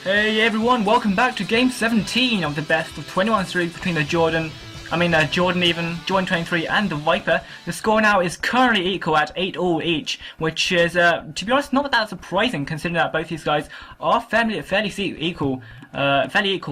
Hey everyone, welcome back to game 17 of the best of 21 series between the Jordan 23 and the Viper. The score now is currently equal at 8-all each, which is, to be honest, not that surprising considering that both these guys are fairly equal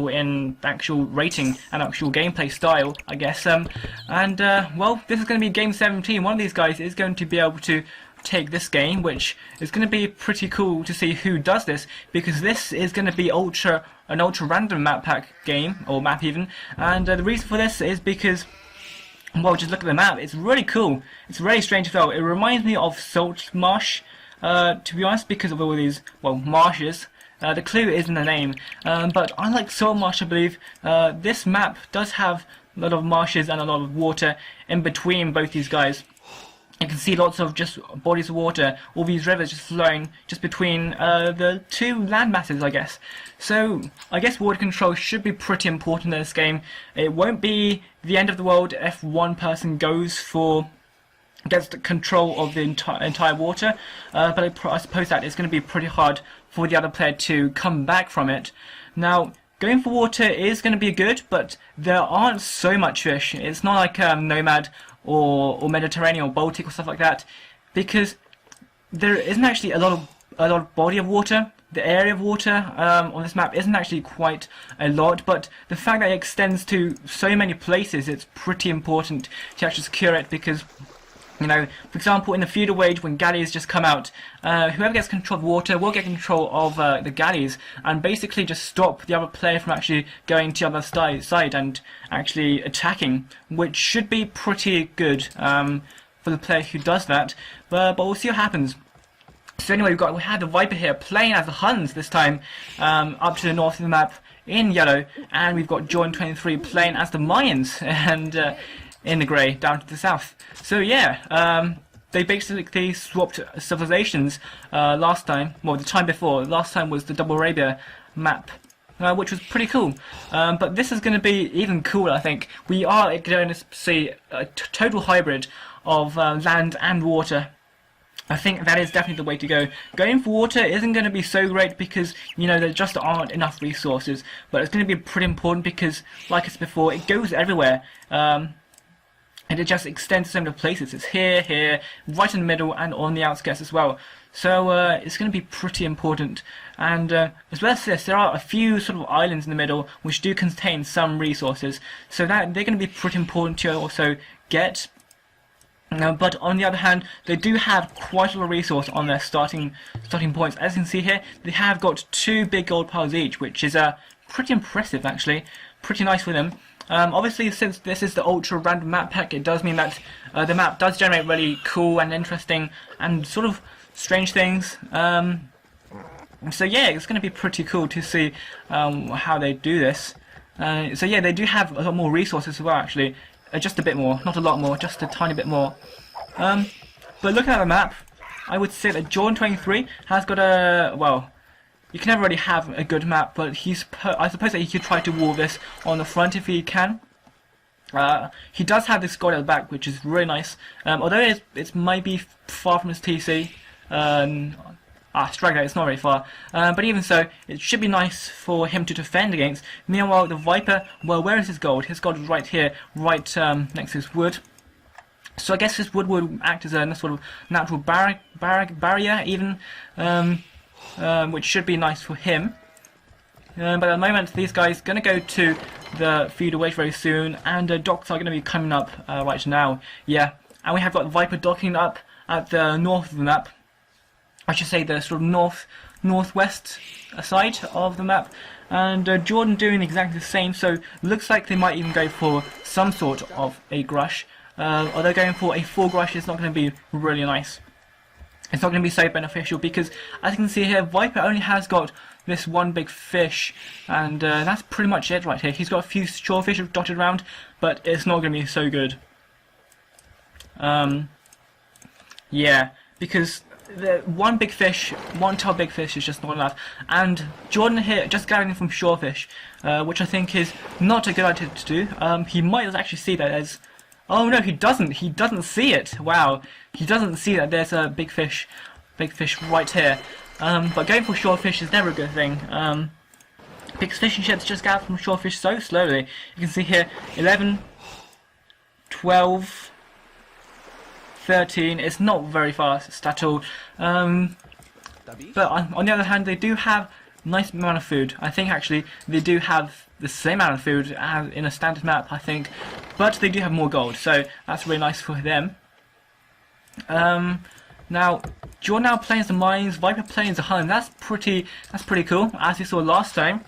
in actual rating and actual gameplay style, I guess. Well, this is going to be game 17. One of these guys is going to be able to take this game, which is going to be pretty cool to see who does this, because this is going to be an ultra random map pack game, or map even, and the reason for this is because, well, just look at the map. It's really cool. It's really strange as well. It reminds me of Salt Marsh, to be honest, because of all these, well, marshes. The clue is in the name, but unlike Salt Marsh, I believe, this map does have a lot of marshes and a lot of water in between both these guys. You can see lots of just bodies of water, all these rivers just flowing just between the two land masses, I guess. So I guess water control should be pretty important in this game. It won't be the end of the world if one person gets the control of the entire water, but I suppose that it's going to be pretty hard for the other player to come back from it. Now, going for water is going to be good, but there aren't so much fish. It's not like Nomad or Mediterranean or Baltic or stuff like that, because there isn't actually a lot of body of water. The area of water on this map isn't actually quite a lot, but the fact that it extends to so many places, it's pretty important to actually secure it, because, you know, for example, in the feudal wage, when galleys just come out, whoever gets control of water will get control of the galleys and basically just stop the other player from actually going to the other side and actually attacking, which should be pretty good for the player who does that. But we'll see what happens. So anyway, we had the Viper here playing as the Huns this time, up to the north of the map in yellow, and we've got Jordan 23 playing as the Mayans and in the grey down to the south. So yeah, they basically swapped civilizations last time. Well, the time before. Last time was the Double Arabia map, which was pretty cool. But this is going to be even cooler, I think. We are going to see a total hybrid of land and water. I think that is definitely the way to go. Going for water isn't going to be so great because, you know, there just aren't enough resources. But it's going to be pretty important because, like I said before, it goes everywhere. And it just extends to so many places. It's here, right in the middle, and on the outskirts as well. So it's going to be pretty important. And as well as this, there are a few sort of islands in the middle which do contain some resources. So that they're going to be pretty important to also get. But on the other hand, they do have quite a lot of resource on their starting points. As you can see here, they have got 2 big gold piles each, which is pretty impressive actually. Pretty nice for them. Obviously, since this is the ultra random map pack, it does mean that the map does generate really cool and interesting and sort of strange things. So yeah, it's going to be pretty cool to see how they do this. So yeah, they do have a lot more resources as well actually. Just a bit more, not a lot more, just a tiny bit more. But looking at the map, I would say that Jordan 23 has got a, well, you can never really have a good map, but I suppose that he could try to wall this on the front if he can. He does have this guard at the back, which is really nice. Although it might be far from his TC. Strike that, it's not very far. But even so, it should be nice for him to defend against. Meanwhile, the Viper, well, where is his gold? His gold is right here, right next to his wood. So I guess this wood would act as a sort of natural barrier, even, which should be nice for him. But at the moment, these guys are going to go to the feudal wage very soon, and docks are going to be coming up right now. Yeah, and we have got the Viper docking up at the north of the map. I should say the sort of northwest side of the map, and Jordan doing exactly the same. So looks like they might even go for some sort of a grush. Although going for a full grush is not going to be really nice. It's not going to be so beneficial because, as you can see here, Viper only has got this one big fish, and that's pretty much it right here. He's got a few shorefish dotted around, but it's not going to be so good. Yeah, because the one big fish, one tall big fish is just not enough. And Jordan here just gathering from shorefish, which I think is not a good idea to do. He might actually see that as, oh no, he doesn't. He doesn't see it. Wow, he doesn't see that there's a big fish right here. But going for shorefish is never a good thing. Because fishing ships just get out from shorefish so slowly. You can see here 11, 12, 13. It's not very fast at all. But on the other hand, they do have nice amount of food. I think actually they do have the same amount of food as in a standard map, I think, but they do have more gold, so that's really nice for them. Now Jordan now plays the mines, Viper plays the Hun. That's pretty cool. As we saw last time,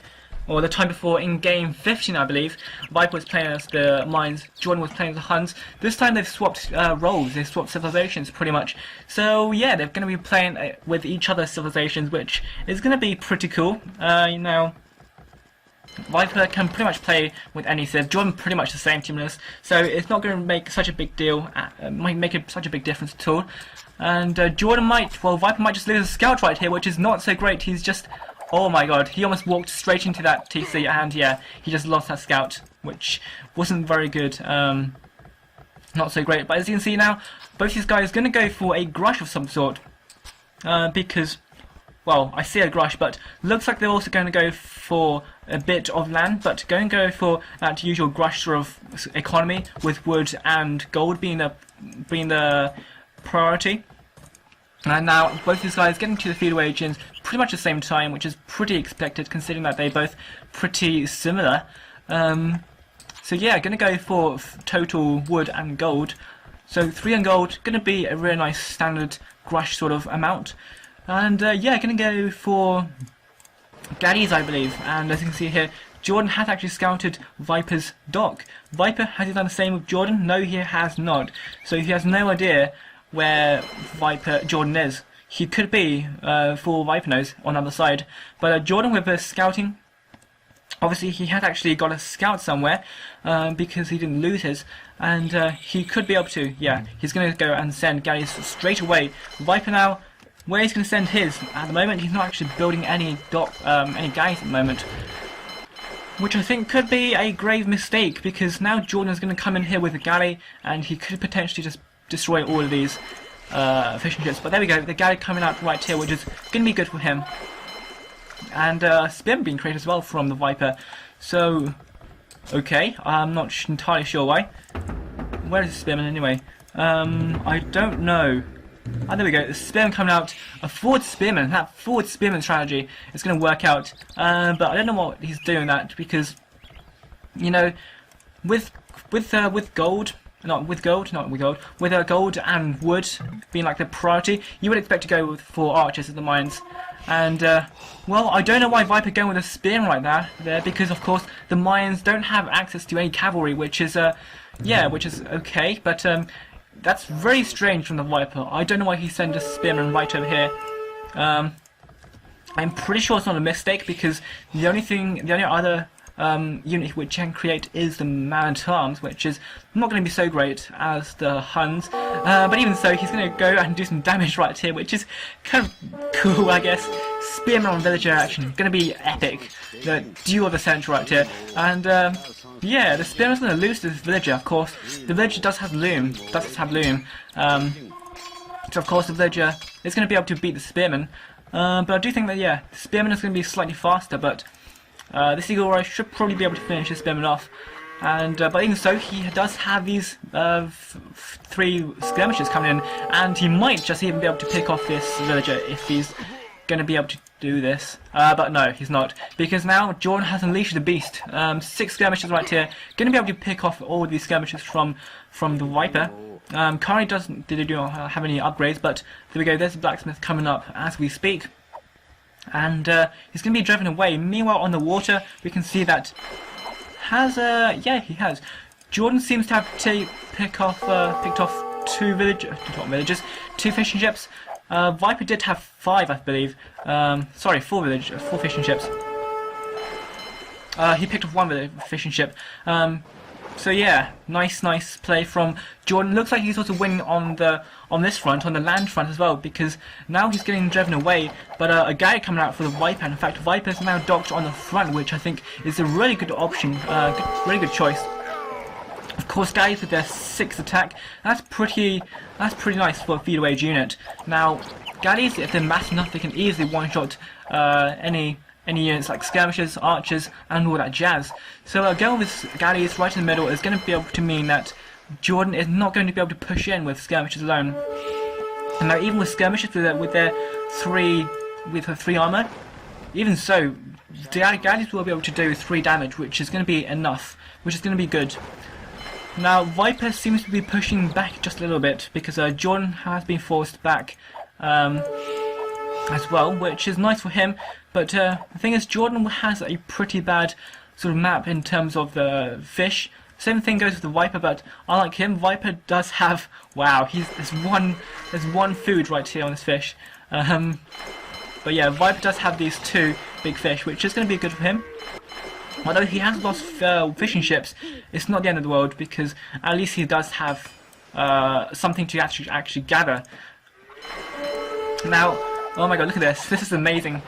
or the time before in game 15, I believe, Viper was playing as the mines, Jordan was playing as the Huns. This time they've swapped roles, they've swapped civilizations pretty much. So yeah, they're going to be playing with each other's civilizations, which is going to be pretty cool. Now, Viper can pretty much play with any civ. Jordan pretty much the same team list, so it's not going to make such a big deal, might make such a big difference at all. And Viper might just lose a scout right here, which is not so great. He's just, oh my god, he almost walked straight into that TC, and yeah, he just lost that scout, which wasn't very good. Not so great, but as you can see now, both these guys are going to go for a grush of some sort, because, well, I see a grush, but looks like they're also going to go for a bit of land, but going to go for that usual grush sort of economy, with wood and gold being the priority. And now both these guys getting to the feeder regions pretty much the same time, which is pretty expected considering that they're both pretty similar. So yeah, going to go for total wood and gold. So 3 on gold, going to be a really nice standard grush sort of amount. And yeah, going to go for galleys, I believe. And as you can see here, Jordan has actually scouted Viper's dock. Viper, has he done the same with Jordan? No, he has not. So he has no idea where Jordan is. He could be, for Viper knows, on the other side. But Jordan with the scouting, obviously he had actually got a scout somewhere, because he didn't lose his, and he could be able to, yeah, he's going to go and send galleys straight away. Viper now, where he's going to send his, at the moment he's not actually building any galleys at the moment, which I think could be a grave mistake, because now Jordan is going to come in here with a galley, and he could potentially just destroy all of these fishing ships. But there we go, the galley coming out right here, which is going to be good for him. And Spearman being created as well from the Viper. So, okay, I'm not entirely sure why. Where is the Spearman anyway? I don't know. Oh, there we go, the Spearman coming out. A forward Spearman, that forward Spearman strategy is going to work out. But I don't know what he's doing that, because, you know, with gold, with gold and wood being like the priority, you would expect to go for archers at the mines. And well, I don't know why Viper going with a spearman right there, because of course the mines don't have access to any cavalry, which is yeah, which is okay, but that's very strange from the Viper. I don't know why he sent a spearman right over here. I'm pretty sure it's not a mistake, because the only other unit which can create is the man-at-arms, which is not going to be so great as the Huns, but even so, he's going to go and do some damage right here, which is kind of cool, I guess. Spearman on villager action, going to be epic. The duel of the century right here, and yeah, the Spearman's going to lose to this villager. Of course, the villager does have loom, so of course the villager is going to be able to beat the Spearman, but I do think that, yeah, the Spearman is going to be slightly faster, but this Eagle Rise should probably be able to finish the Spearman off. And but even so, he does have these 3 skirmishers coming in, and he might just even be able to pick off this villager if he's going to be able to do this. But no, he's not, because now Jordan has unleashed the beast. 6 skirmishers right here, going to be able to pick off all these skirmishers from the Viper. Currently doesn't have any upgrades, but there we go. There's the blacksmith coming up as we speak. And he's going to be driven away. Meanwhile, on the water, we can see that yeah, he has. Jordan seems to have picked off 2 villagers, 2 fishing ships. Viper did have 5, I believe. Sorry, 4 fishing ships. He picked off 1 fishing ship. So yeah, nice play from Jordan. Looks like he's also winning on this front, on the land front as well, because now he's getting driven away. But a guy coming out for the Viper. In fact, Viper's now docked on the front, which I think is a really good option, really good choice. Of course, guys, with their 6th attack, that's pretty nice for a feeder wage unit. Now, galleys, if they're mass enough, they can easily one-shot any any units like skirmishers, archers, and all that jazz. So going with his galleys right in the middle is going to be able to mean that Jordan is not going to be able to push in with skirmishers alone. And now even with skirmishers with their three armor, even so, the galleys will be able to do 3 damage, which is going to be enough, which is going to be good. Now Viper seems to be pushing back just a little bit because Jordan has been forced back as well, which is nice for him. But the thing is, Jordan has a pretty bad sort of map in terms of the fish. Same thing goes with the Viper, but unlike him, Viper does have, wow, there's one food right here on this fish. But yeah, Viper does have these 2 big fish, which is going to be good for him. Although he has lost fishing ships, it's not the end of the world because at least he does have something to actually gather. Now, oh my god, look at this! This is amazing.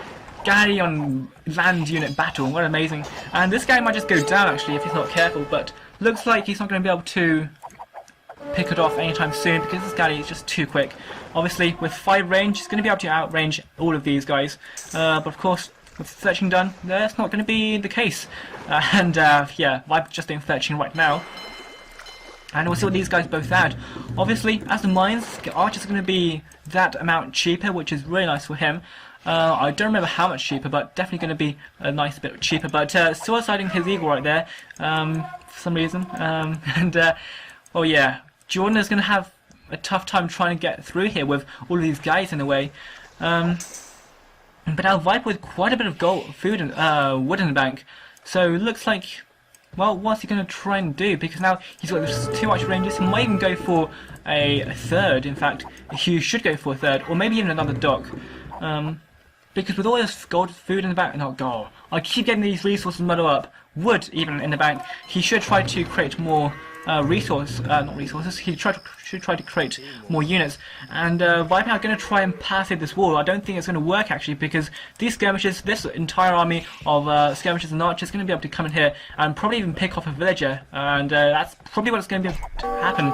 Galley on land unit battle, what amazing! And this guy might just go down actually if he's not careful, but looks like he's not going to be able to pick it off anytime soon because this galley is just too quick. Obviously, with 5 range, he's going to be able to outrange all of these guys. But of course, with searching done, that's not going to be the case. Yeah, Viper's just doing searching right now. And we'll see what these guys both add. Obviously, as the mines, archers are going to be that amount cheaper, which is really nice for him. I don't remember how much cheaper, but definitely going to be a nice bit cheaper. But suiciding his eagle right there, for some reason. Well, yeah, Jordan is going to have a tough time trying to get through here with all of these guys in the way. But now Viper with quite a bit of food and wood in the bank. So it looks like, well, what's he going to try and do? Because now he's got this 2 archer ranges. He might even go for a 3rd. In fact, he should go for a 3rd, or maybe even another dock. Because with all this gold food in the bank, not gold, I keep getting these resources muddled up. Wood even in the bank. He should try to create more not resources. He should try to create more units. And Viper are going to try and pass this wall. I don't think it's going to work actually because these skirmishers, this entire army of skirmishers and archers, is going to be able to come in here and probably even pick off a villager. And that's probably what's going to be able to happen.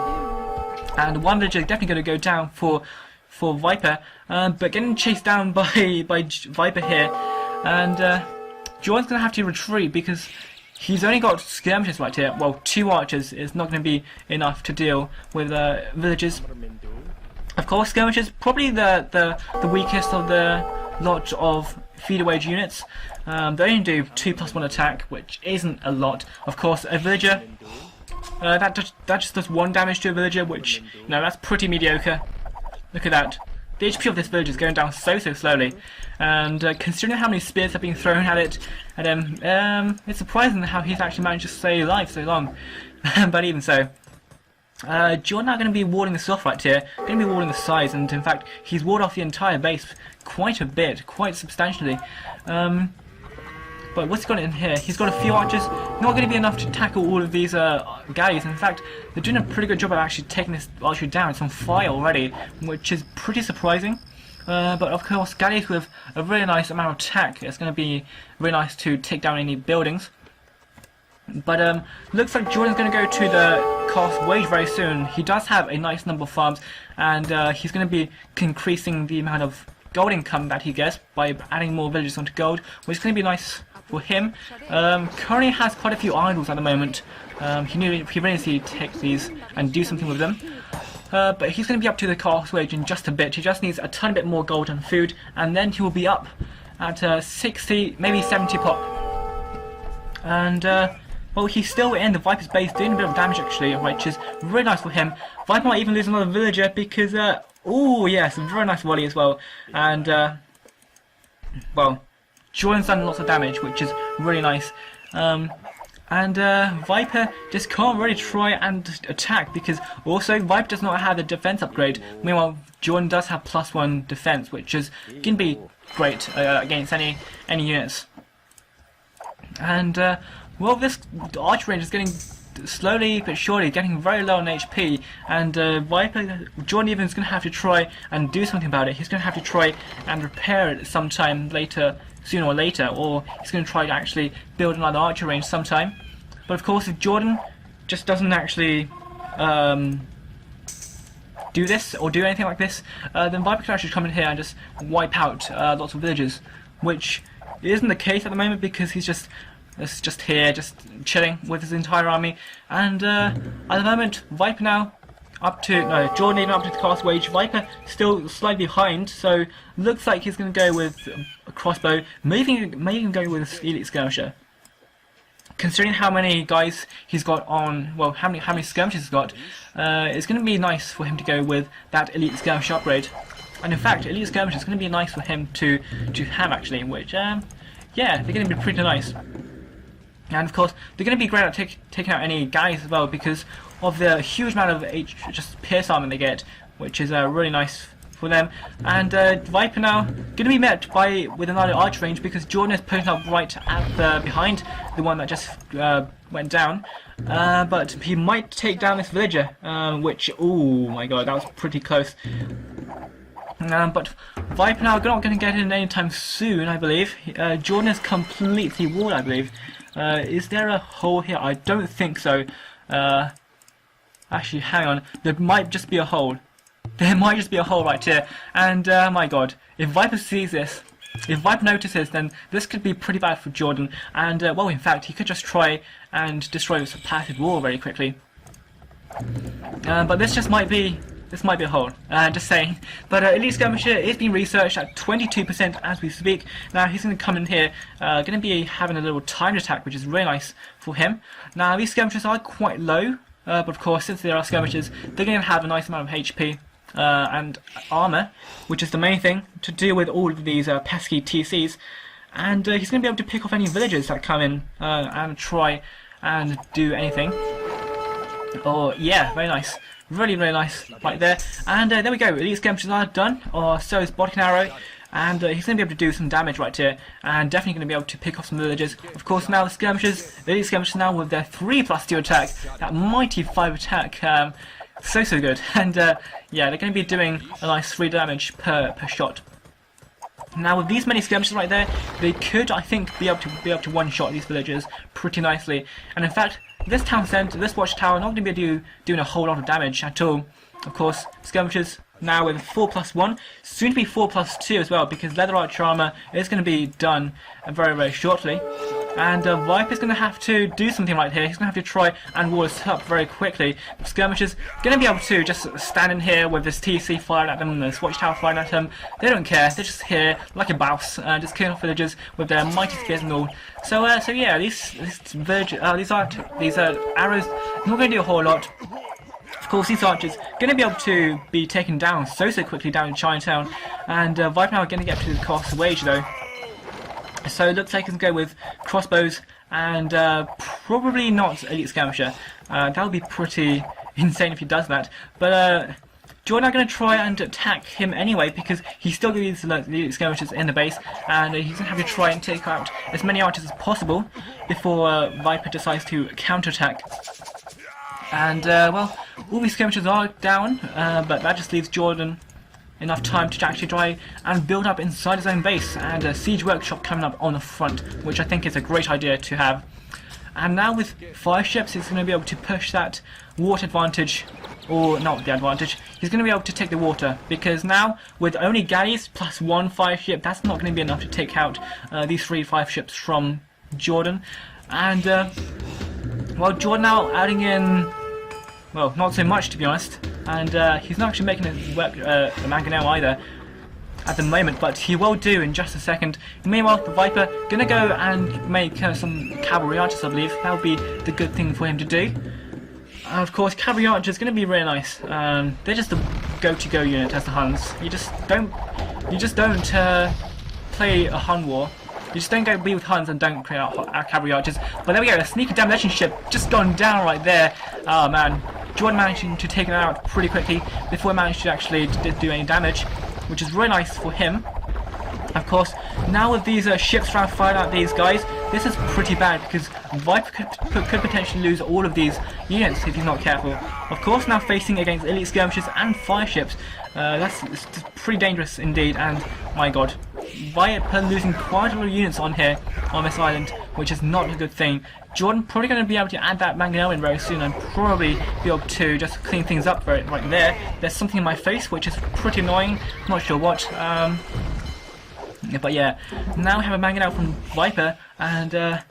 And one villager is definitely going to go down for Viper, but getting chased down by Viper here. And Jordan's going to have to retreat because he's only got skirmishers right here. Well, 2 archers is not going to be enough to deal with villagers. Of course, skirmishers probably the weakest of the lot of feeder wage units. They only do 2+1 attack, which isn't a lot. Of course, a villager that just does 1 damage to a villager, which that's pretty mediocre. Look at that. The HP of this village is going down so slowly, and considering how many spears have been thrown at him, it's surprising how he's actually managed to stay alive so long. But even so, Jordan now going to be warding this off right here, going to be warding the sides, and in fact he's warded off the entire base quite a bit, quite substantially. But what's he got in here? He's got a few archers, not going to be enough to tackle all of these galleys. In fact, they're doing a pretty good job of actually taking this archery down. It's on fire already, which is pretty surprising. But of course, galleys with a really nice amount of attack, it's going to be really nice to take down any buildings. But looks like Jordan's going to go to the cost wage very soon. He does have a nice number of farms, and he's going to be increasing the amount of gold income that he gets by adding more villages onto gold, which is going to be nice for him. Currently has quite a few idols at the moment. He really needs to take these and do something with them. But he's going to be up to the cost wage in just a bit. He just needs a ton bit more gold and food, and then he will be up at 60, maybe 70 pop. And well, he's still in the Viper's base doing a bit of damage actually, which is really nice for him. Viper might even lose another villager because oh yes, very nice volley as well. And well, Jordan's done lots of damage, which is really nice. And Viper just can't really try and attack because also Viper does not have the defense upgrade. Meanwhile, Jordan does have +1 defense, which is can be great against any units. And well, this archer range is getting slowly but surely getting very low on HP, and Jordan even is going to have to try and do something about it. He's going to have to try and repair it sometime later, sooner or later, or he's going to try to actually build another archer range sometime. But of course, if Jordan just doesn't actually do this or do anything like this, then Viper can actually come in here and just wipe out lots of villages, which it isn't the case at the moment because he's just here, just chilling with his entire army. And at the moment, Viper now Jordan even up to the cast wage. Viper still slightly behind, so looks like he's going to go with a crossbow, maybe even go with elite skirmisher. Considering how many guys he's got on, well, how many skirmishers he's got, it's going to be nice for him to go with that elite skirmisher upgrade. And in fact, elite skirmisher is going to be nice for him to have actually, which yeah, they're going to be pretty nice. And of course, they're going to be great at taking out any guys as well because of the huge amount of just pierce armor they get, which is really nice for them. And Viper now going to be met with another arch range because Jordan is putting up right at behind the one that just went down. But he might take down this villager, which, oh my god, that was pretty close. But Viper now not going to get in anytime soon, I believe. Jordan is completely walled, I believe. Is there a hole here? I don't think so. Actually, hang on. There might just be a hole. There might just be a hole right here. And, my god, if Viper sees this, if Viper notices, then this could be pretty bad for Jordan. And, well, in fact, he could just try and destroy this passive wall very quickly. But this just might be... This might be a hole, just saying. But elite skirmisher is being researched at 22% as we speak. Now he's going to come in here, going to be having a little timed attack, which is really nice for him. Now these skirmishers are quite low, but of course since they are skirmishers, they're going to have a nice amount of HP and armor, which is the main thing to deal with all of these pesky TCs. And he's going to be able to pick off any villagers that come in and try and do anything. Oh yeah, very nice. Really, really nice right there. And there we go, elite skirmishers are done, or so is Body Arrow. And he's going to be able to do some damage right here, and definitely going to be able to pick off some villagers. Of course, now the elite skirmishers now with their 3+2 attack, that mighty 5 attack, so good. And yeah, they're going to be doing a nice 3 damage per shot. Now with these many skirmishers right there, they could, I think, be able to one-shot these villagers pretty nicely. And in fact, this town centre, this watchtower, not going to be doing a whole lot of damage at all. Of course, skirmishers now with 4+1, soon to be 4+2 as well, because leather arch armour is going to be done very, very shortly. And Viper's going to have to do something right here. He's going to have to try and wall us up very quickly. Skirmishers going to be able to just stand in here with this TC firing at them and this watchtower firing at them. They don't care. They're just here like a bouse, just killing off villagers with their mighty spears and all. So yeah, these arrows not going to do a whole lot. Of course, these archers going to be able to be taken down so quickly down in Chinatown. And Viper now are going to get to the cost wage though. So it looks like he's going to go with crossbows and probably not elite skirmisher. That would be pretty insane if he does that. But Jordan are going to try and attack him anyway because he's still going to use elite skirmishers in the base, and he's going to have to try and take out as many archers as possible before Viper decides to counterattack. And well, all these skirmishers are down, but that just leaves Jordan enough time to actually try and build up inside his own base, and a siege workshop coming up on the front, which I think is a great idea to have. And now with 5 ships, he's going to be able to push that water advantage, or not the advantage, he's going to be able to take the water, because now with only galleys plus 1 5 ship, that's not going to be enough to take out these 3 5 ships from Jordan. And well, Jordan now adding in, well, not so much to be honest, and he's not actually making it work the mangonel either at the moment, but he will do in just a second. Meanwhile, the Viper gonna go and make some cavalry archers, I believe. That would be the good thing for him to do. And of course, cavalry archers gonna be really nice. They're just the go-to-go unit as the Huns. You just don't play a Hun war. You just don't go be with Huns and don't create our cavalry archers. But there we go, a sneaky demolition ship just gone down right there. Oh man, Jordan managing to take it out pretty quickly before he managed to actually do any damage, which is really nice for him. Of course, now with these ships trying to fire at these guys, this is pretty bad because Viper could potentially lose all of these units if he's not careful. Of course, now facing against elite skirmishers and fire ships, that's pretty dangerous indeed. And my god, Viper losing quite a lot of units on here on this island, which is not a good thing. Jordan probably going to be able to add that mangonel in very soon and probably be able to just clean things up right there. There's something in my face which is pretty annoying, not sure what. But yeah, now we have a Mangonel from Viper, and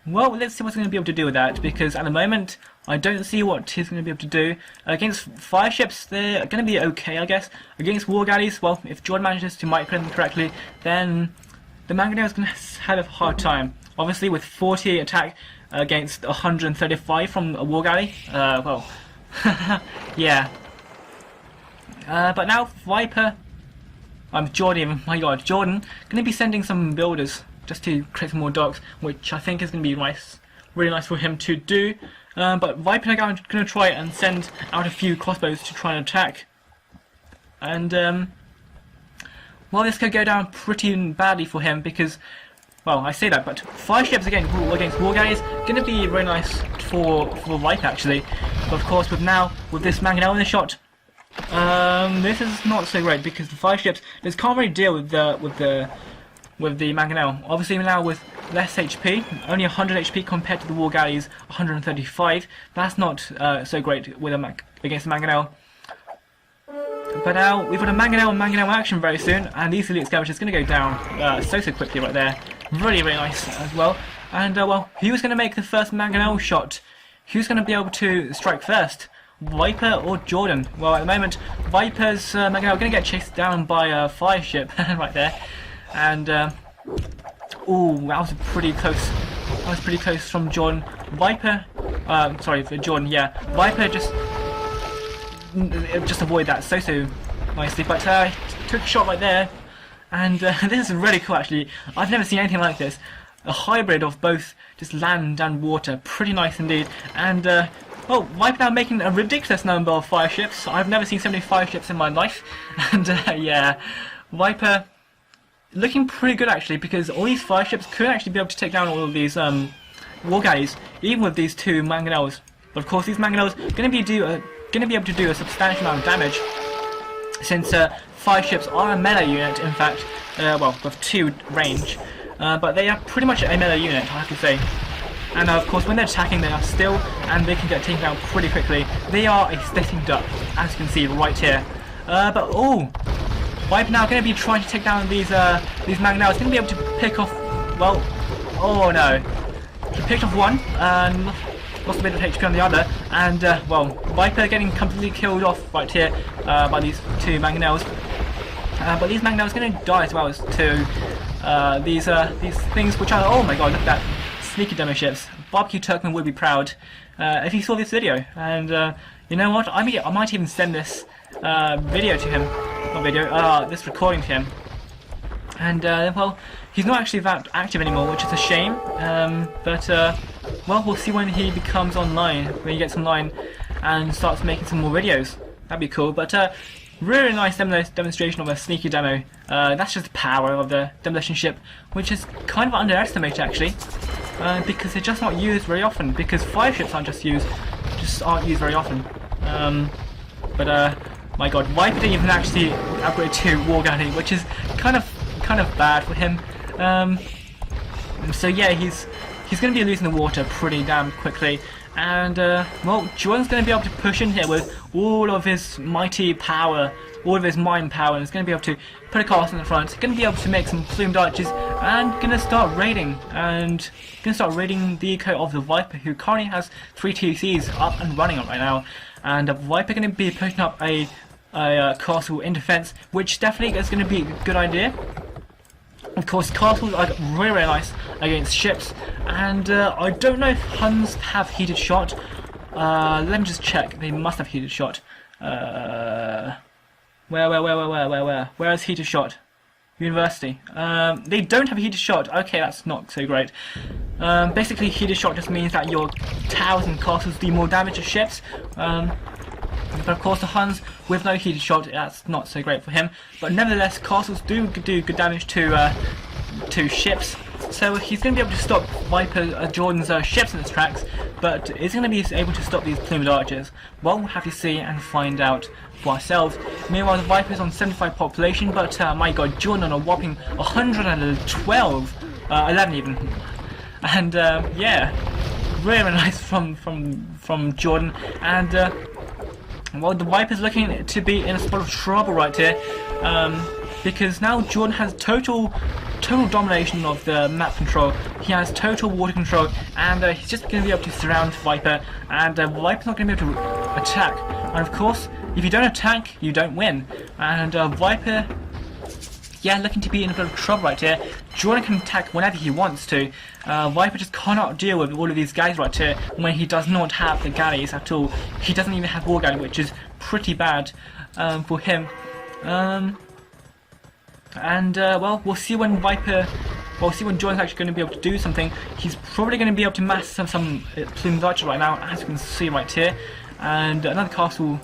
well, let's see what's going to be able to do with that, because at the moment I don't see what he's going to be able to do. Against fire ships, they're going to be okay, I guess. Against war galleys, well, if Jordan manages to micro them correctly, then the Mangonel is going to have a hard time. Obviously, with 40 attack against 135 from a war galley, well, yeah. But now Viper, Jordan, my god, Jordan, going to be sending some builders just to create some more docks, which I think is going to be nice, really nice for him to do. But Viper are going to try and send out a few crossbows to try and attack. And, well, this could go down pretty badly for him because, well, I say that, but 5 ships against war galleys going to be very nice for Viper actually. But of course, with this Mangonel in the shot, this is not so great because the 5 ships just can't really deal with the Mangonel. Obviously now with less HP, only 100 HP compared to the war galleys 135. That's not so great with against the Mangonel. But now we've got a Mangonel and Mangonel action very soon, and these elite scavengers going to go down so quickly right there. Really nice as well. And well, who's going to make the first Mangonel shot? Who's going to be able to strike first? Viper or Jordan? Well, at the moment, Viper's Mangonel going to get chased down by a fire ship right there. And ooh, that was pretty close. That was pretty close from Jordan. Viper, sorry for Jordan. Yeah, Viper just avoid that so nicely. But took a shot right there, and this is really cool actually. I've never seen anything like this. A hybrid of both just land and water. Pretty nice indeed. And well, Viper now making a ridiculous number of fire ships. I've never seen so many fire ships in my life. And yeah, Viper looking pretty good actually, because all these fire ships could actually be able to take down all of these war galleys, even with these 2 Mangonels. But of course, these Mangonels are going to be able to do a substantial amount of damage, since fire ships are a melee unit. In fact, well, with 2 range, but they are pretty much a melee unit, I have to say. And of course, when they're attacking, they are still, and they can get taken down pretty quickly. They are a sitting duck, as you can see right here. But oh, Viper now going to be trying to take down these Mangonels. Going to be able to pick off, well, oh no, he picked off one and lost a bit of HP on the other, and well, Viper getting completely killed off right here by these 2 Mangonels. But these Mangonels going to die as well as to these things which are, oh my god, look at that, sneaky demo ships. Barbecue Turkman would be proud if he saw this video. And you know what, I might even send this video to him. This recording to him. And well, he's not actually that active anymore, which is a shame. But well, we'll see when he becomes online, when he gets online and starts making some more videos. That'd be cool. But really nice demonstration of a sneaky demo. That's just the power of the demolition ship, which is kind of underestimated actually, because they're just not used very often. Because fire ships aren't used very often. But my god, Viper didn't even actually upgrade to war galley, which is kind of bad for him. So yeah, he's going to be losing the water pretty damn quickly. And well, Jordan's going to be able to push in here with all of his mighty power, all of his mind power, and he's going to be able to put a castle in the front. He's going to be able to make some plumed archers, and going to start raiding, the eco of the Viper, who currently has 3 TCs up and running right now. And the Viper going to be putting up a castle in defense, which definitely is going to be a good idea. Of course, castles are really nice against ships, and I don't know if Huns have heated shot. Let me just check. They must have heated shot. Where is heated shot? University. They don't have heated shot. Okay, that's not so great. Basically, heated shot just means that your towers and castles do more damage to ships. But of course, the Huns with no heated shot, that's not so great for him. But nevertheless, castles do good damage to ships. So he's going to be able to stop Viper Jordan's ships in its tracks. But is he going to be able to stop these plumed archers? Well, we'll have to see and find out for ourselves. Meanwhile, the Viper's on 75 population, but my god, Jordan on a whopping 112, 11 even. And yeah, really nice from Jordan. And well, the Viper's looking to be in a spot of trouble right here, because now Jordan has total domination of the map control. He has total water control, and he's just going to be able to surround Viper, and Viper's not going to be able to attack. And of course, if you don't attack, you don't win. And Viper, yeah, looking to be in a bit of trouble right here. Jordan can attack whenever he wants to. Viper just cannot deal with all of these guys right here when he does not have the galleys at all. He doesn't even have war galley, which is pretty bad for him. Well, we'll see when Jordan's actually going to be able to do something. He's probably going to be able to mass some plumed archers right now, as you can see right here. And another castle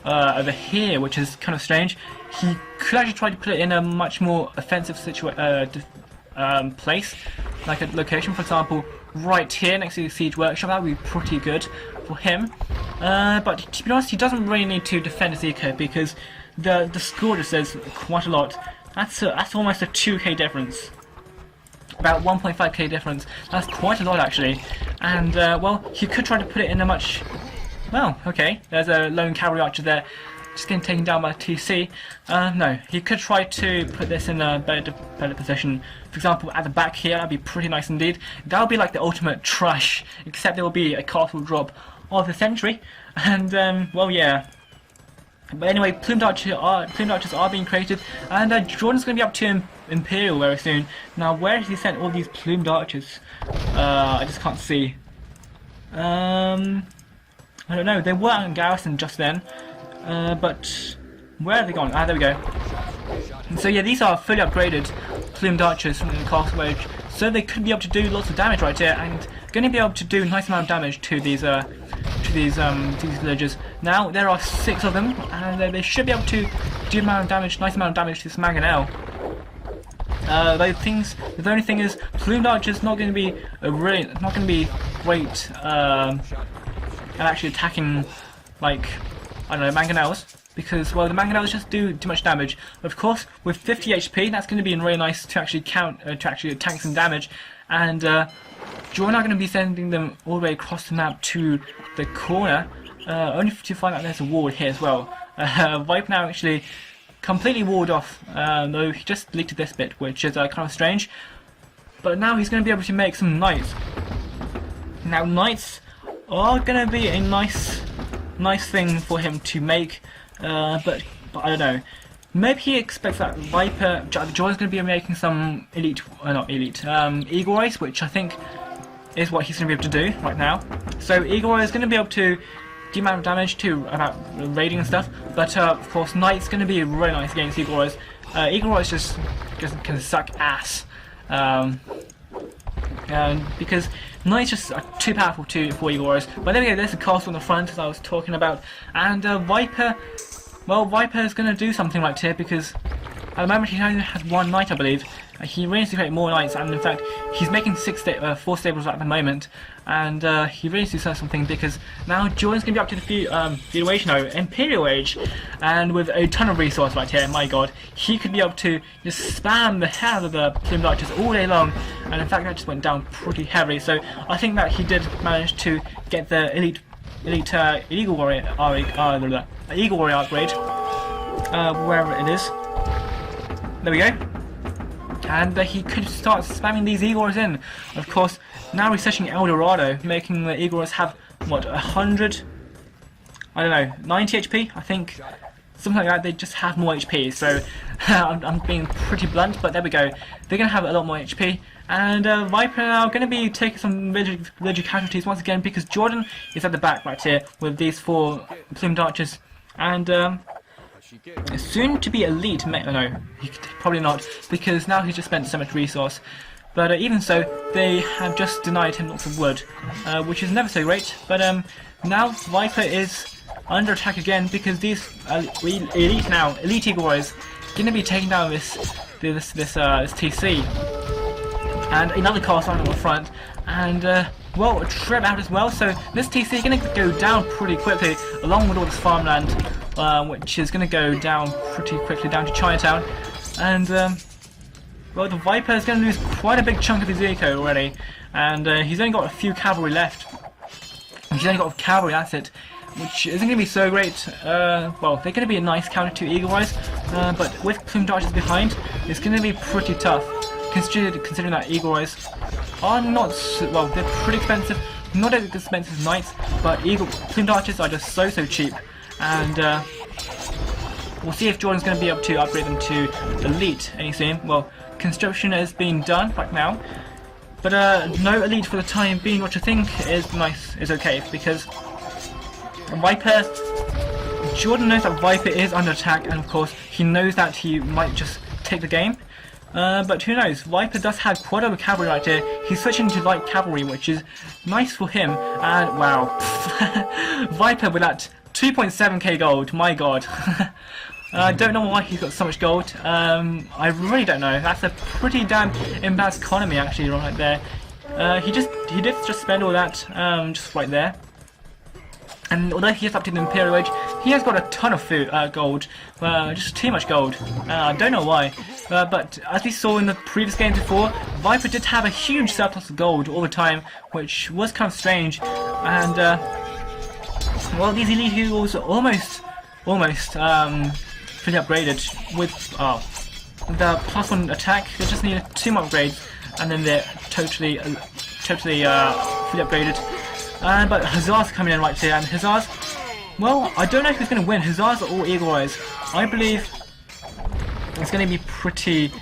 over here, which is kind of strange. He could actually try to put it in a much more offensive place, like a location, for example, right here next to the siege workshop. That would be pretty good for him. But to be honest, he doesn't really need to defend his eco, because the score just says quite a lot. That's almost a 2k difference. About 1.5k difference. That's quite a lot actually. And well, he could try to put it in a much... Well, okay, there's a lone cavalry archer there, just getting taken down by TC. No, he could try to put this in a better position. For example, at the back here, that'd be pretty nice indeed. That would be like the ultimate trash, except there will be a castle drop of the century. And well, yeah. But anyway, plumed archers are being created, and Jordan's going to be up to Imperial very soon. Now, where has he sent all these plumed archers? I just can't see. I don't know. They were out in garrison just then, but where have they gone? Ah, there we go. And so yeah, these are fully upgraded plumed archers from the castle age, so they could be able to do lots of damage right here, and going to be able to do a nice amount of damage to these villagers. Now there are 6 of them, and they should be able to do nice amount of damage to this mangonel. The only thing is, plumed archers not going to be great at actually attacking, like, I don't know, mangonels, because, well, the mangonels just do too much damage. Of course, with 50 HP, that's going to be really nice to actually tank some damage. And Jordan are going to be sending them all the way across the map to the corner, only to find out there's a wall here as well. Viper now actually completely walled off, though he just deleted this bit, which is kind of strange. But now he's going to be able to make some knights. Now knights are going to be a nice thing for him to make, but I don't know. Maybe he expects that Jordan's going to be making some Eagle Race, which I think is what he's going to be able to do right now. So Eagle Race is going to be able to do amount of damage to about raiding and stuff, but of course Knight's going to be really nice against Eagle Race. Eagle Race just can suck ass. Because Knight's just too powerful for Eagle Race. But there we go, there's the castle on the front as I was talking about. And Viper, well, Viper is going to do something right here, because at the moment he only has 1 knight, I believe. He really needs to create more knights, and in fact he's making 4 stables at the moment. And he really needs to do something, because now Jordan's going to be up to the Feudation Imperial Age, and with a ton of resource right here, my god, he could be able to just spam the hell out of the plumed archers all day long. And in fact that just went down pretty heavily, so I think that he did manage to get the elite Eagle Warrior upgrade, wherever it is. There we go. And he could start spamming these Eagles in. Of course, now he's searching El Dorado, making the Eagles have, what, 100? I don't know, 90 HP, I think. Something like that. They just have more HP, so I'm being pretty blunt, but there we go. They're going to have a lot more HP. And Viper now going to be taking some villager casualties once again, because Jordan is at the back right here with these 4 plumed archers. And soon to be elite, no, probably not, because now he's just spent so much resource. But even so, they have just denied him lots of wood, which is never so great. But now Viper is under attack again, because these elite Eagle Warriors going to be taking down this TC. And another castle on the front, and well, a trip out as well. So this TC is going to go down pretty quickly, along with all this farmland, which is going to go down pretty quickly down to Chinatown. And well, the Viper is going to lose quite a big chunk of his eco already, and he's only got a few cavalry left. He's only got cavalry, that's it, which isn't going to be so great. Well, they're going to be a nice counter to Eagle Eyes, but with plumed archers behind, it's going to be pretty tough, considering that eagle eyes are not, well, they're pretty expensive, not as expensive as knights, but plumed archers are just so cheap, and we'll see if Jordan's going to be able to upgrade them to elite any soon. Well, construction is being done right now, but no elite for the time being, which I think is okay, because Viper, Jordan knows that Viper is under attack, and of course he knows that he might just take the game. But who knows, Viper does have quite a bit of cavalry right here. He's switching to light cavalry, which is nice for him, and wow, Viper with that 2.7k gold, my god. I don't know why he's got so much gold, I really don't know. That's a pretty damn imbalanced economy actually right there. He did just spend all that just right there. And although he is up to the Imperial Age, he has got a ton of gold, just too much gold. I don't know why, but as we saw in the previous games before, Viper did have a huge surplus of gold all the time, which was kind of strange. And well, these elite eagles are almost fully upgraded with the +1 attack. They just need 2 more upgrades, and then they're totally fully upgraded. But Hussars coming in right here, and Hussars, well, I don't know who's going to win. Hussars are all eagle eyes. I believe it's going to be pretty,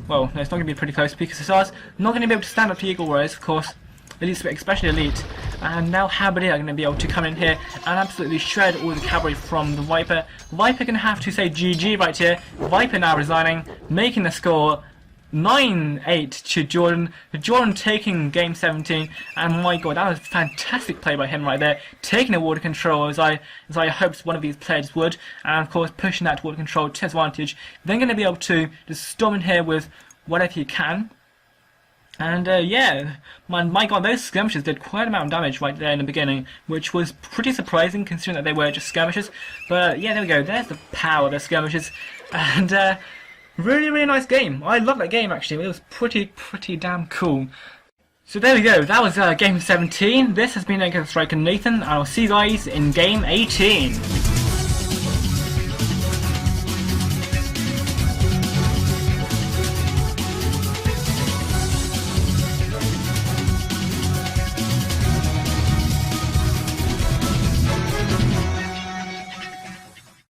well, no, it's not going to be pretty close, because Hussars not going to be able to stand up to eagle eyes, of course, especially elite. And now Halberdier are going to be able to come in here and absolutely shred all the cavalry from the Viper. Viper going to have to say GG right here. Viper now resigning, making the score 9-8 to Jordan. Jordan taking game 17, and my god, that was a fantastic play by him right there, taking the water control as I hoped one of these players would, and of course pushing that water control to his advantage. Then going to be able to just storm in here with whatever he can. And yeah, my god, those skirmishes did quite a amount of damage right there in the beginning, which was pretty surprising considering that they were just skirmishes. But yeah, there we go, there's the power of the skirmishes. And really nice game. I love that game actually, it was pretty damn cool. So there we go, that was game 17. This has been NKZStryker Nathan, and I'll see you guys in game 18.